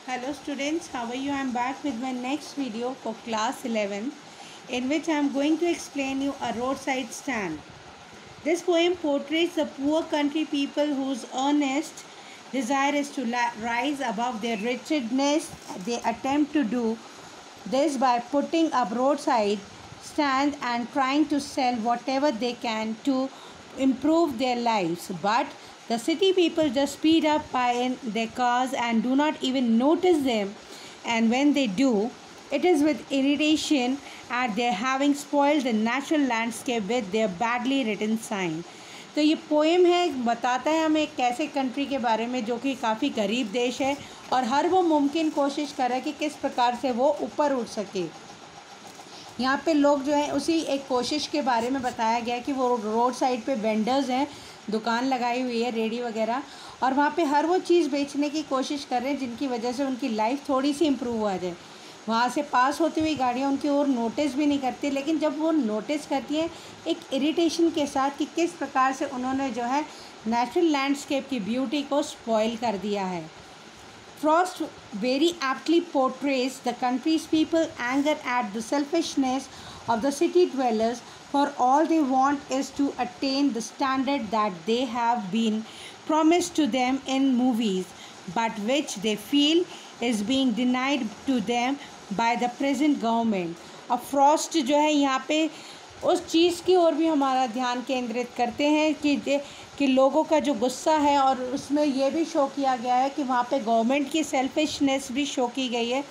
Hello students, how are you? I am back with my next video for class 11 in which I am going to explain you a roadside stand. This poem portrays the poor country people whose earnest desire is to rise above their wretchedness. They attempt to do this by putting up roadside stands and trying to sell whatever they can to improve their lives. But the city people just speed up by in their cars and do not even notice them. And when they do, it is with irritation at their having spoiled the natural landscape with their badly written sign. तो ये poem है, बताता है हमें एक ऐसे country के बारे में जो कि काफ़ी गरीब देश है और हर वो मुमकिन कोशिश कर रहा है कि किस प्रकार से वो ऊपर उठ सके। यहाँ पे लोग जो है उसी एक कोशिश के बारे में बताया गया है कि वो रोड साइड पे वेंडर्स हैं, दुकान लगाई हुई है रेडी वगैरह, और वहाँ पे हर वो चीज़ बेचने की कोशिश कर रहे हैं जिनकी वजह से उनकी लाइफ थोड़ी सी इम्प्रूव आ जाए। वहाँ से पास होती हुई गाड़ियाँ उनकी ओर नोटिस भी नहीं करती, लेकिन जब वो नोटिस करती हैं एक इरिटेशन के साथ कि किस प्रकार से उन्होंने जो है नेचुरल लैंडस्केप की ब्यूटी को स्पॉइल कर दिया है। Frost very aptly portrays the country's people anger at the selfishness of the city dwellers, for all they want is to attain the standard that they have been promised to them in movies, but which they feel is being denied to them by the present government. अब Frost जो है यहाँ पे उस चीज़ की ओर भी हमारा ध्यान केंद्रित करते हैं कि लोगों का जो गुस्सा है, और उसमें ये भी शो किया गया है कि वहाँ पे गवर्नमेंट की सेल्फिशनेस भी शो की गई है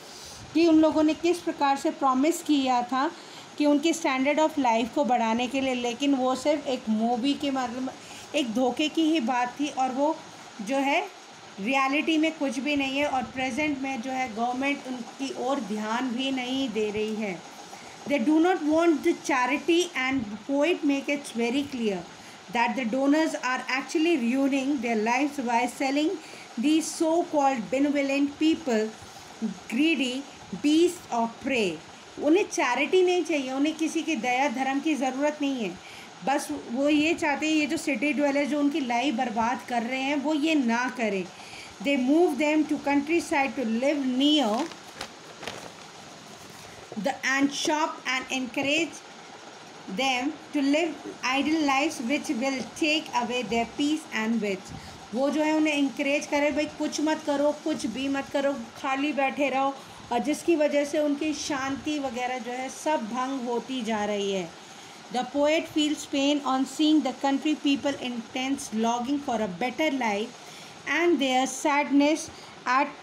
कि उन लोगों ने किस प्रकार से प्रॉमिस किया था कि उनकी स्टैंडर्ड ऑफ लाइफ को बढ़ाने के लिए, लेकिन वो सिर्फ एक मूवी के मतलब एक धोखे की ही बात थी और वो जो है रियलिटी में कुछ भी नहीं है, और प्रेजेंट में जो है गवर्नमेंट उनकी ओर ध्यान भी नहीं दे रही है। They do not want the charity, and the poet make it very clear that the donors are actually ruining their lives by selling these so-called benevolent people greedy beasts of prey. उन्हें charity नहीं चाहिए, उन्हें किसी की दया धर्म की ज़रूरत नहीं है, बस वो ये चाहते हैं ये जो सिटी ड्वेलर जो उनकी लाइफ बर्बाद कर रहे हैं वो ये ना करें। They move them to countryside to live near and shop and encourage them to live idle lives which will take away their peace and wits. वो जो है उन्हें encourage करे भाई कुछ मत करो, कुछ भी मत करो, खाली बैठे रहो, और जिसकी वजह से उनकी शांति वगैरह जो है सब भंग होती जा रही है। The poet feels pain on seeing the country people intense longing for a better life and their sadness at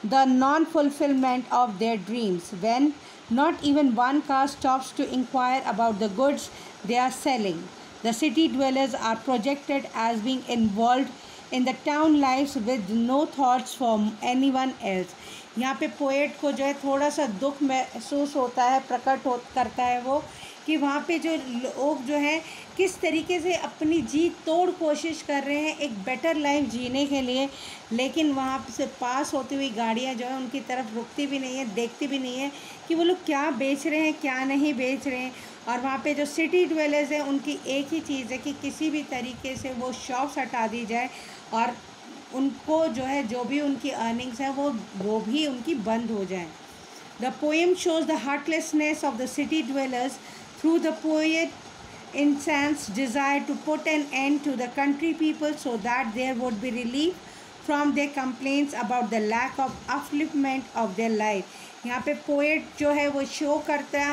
the non-fulfillment of their dreams when not even one car stops to inquire about the goods they are selling. The city dwellers are projected as being involved in the town lives with no thoughts for anyone else. यहाँ पे poet को जो है थोड़ा सा दुख महसूस होता है, करता है वो कि वहाँ पे जो लोग जो हैं किस तरीके से अपनी जी तोड़ कोशिश कर रहे हैं एक बेटर लाइफ जीने के लिए, लेकिन वहाँ से पास होती हुई गाड़ियाँ जो है उनकी तरफ रुकती भी नहीं है, देखती भी नहीं है कि वो लोग क्या बेच रहे हैं क्या नहीं बेच रहे हैं। और वहाँ पे जो सिटी ड्वेलर्स हैं उनकी एक ही चीज़ है कि किसी भी तरीके से वो शॉप्स हटा दी जाए और उनको जो है जो भी उनकी अर्निंग्स है वो भी उनकी बंद हो जाए। The poem shows the heartlessness of the city dwellers through the poet incense desire to put an end to the country people so that there would be relief from their complaints about the lack of upliftment of their life. यहाँ पे poet जो है वो show करता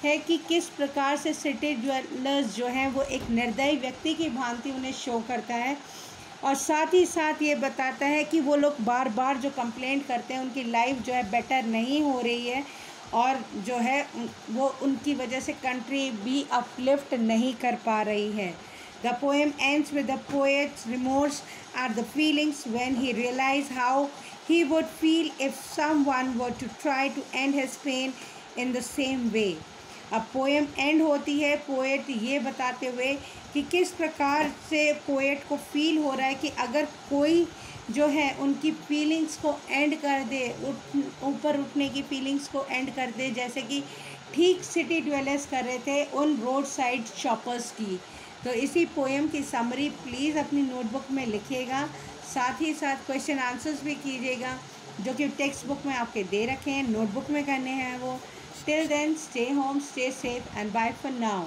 है कि किस प्रकार से सिटी ड्वेलर्स जो हैं वो एक निर्दयी व्यक्ति की भांति उन्हें शो करता है, और साथ ही साथ ये बताता है कि वो लोग बार बार जो कंप्लेंट करते हैं उनकी लाइफ जो है बेटर नहीं हो रही है, और जो है वो उनकी वजह से कंट्री भी अपलिफ्ट नहीं कर पा रही है। The poem ends with the poet's remorse at the feelings when he realized how he would feel if someone were to try to end his pain in the same way. अब poem and होती है poet ये बताते हुए कि किस प्रकार से पोएट को फील हो रहा है कि अगर कोई जो है उनकी फीलिंग्स को एंड कर दे, ऊपर उठने की फीलिंग्स को एंड कर दे, जैसे कि ठीक सिटी ड्वेलर्स कर रहे थे उन रोड साइड शॉपर्स की। तो इसी पोएम की समरी प्लीज़ अपनी नोटबुक में लिखिएगा, साथ ही साथ क्वेश्चन आंसर्स भी कीजिएगा जो कि टेक्स्ट बुक में आपके दे रखे हैं, नोटबुक में करने हैं वो. Till then, stay home, stay safe and bye for now.